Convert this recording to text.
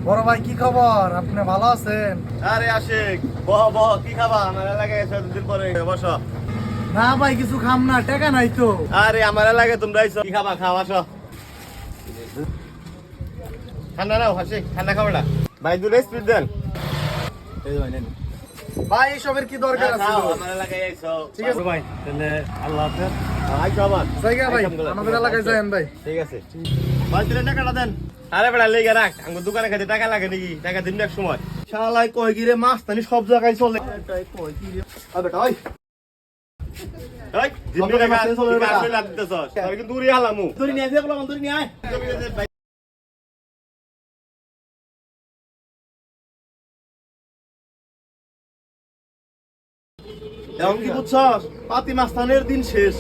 বড় ভাই কি খবর? আপনি ভালো আছেন? আরে আশিক, বহ বহ, কি খাবা? আমার এলাকায় এসে দুদিন পরে বসো। না ভাই কিছু খাম না, টাকা নাই তো। আরে আমার এলাকায় তোমরা আইছো, কি খাবা? খাও, আসো। ঠান্ডা নাও আশিক, ঠান্ডা খাবো না। ভাই দুটো স্পিড দেন। এই যে ভাই নেন। ভাই এসবের কি দরকার আছে? খাও, আমার এলাকায় আইছো। ঠিক আছে ভাই, তাহলে আল্লাহ হাফেজ। আইছো আবার। জায়গা ভাই, আইসামগুলো, আমাদের ঠিক আছে, এলাকায় আইসো। যায়েন ভাই। ঠিক আছে। ভাই তুলে টাকাটা দেন। আরে বেড়া লেগে রাখ, আমার দোকানে খাইতে টাকা লাগে নাকি? টাকা দিন এক সময়। শালাই কয় কি রে, মাছ তানি সব জায়গায় চলে। কয় কি রে? আরে বেটা ওই এই জিম্মি টাকা চলে বেটা, আসলে লাভ দিতেছস। আমি কিন্তু উড়িয়ে হালামু। ধরি নিয়ে আসে, বললাম ধরি নিয়ে আয়। এখন কি বুঝছস? পাতি মাস্তানের দিন শেষ।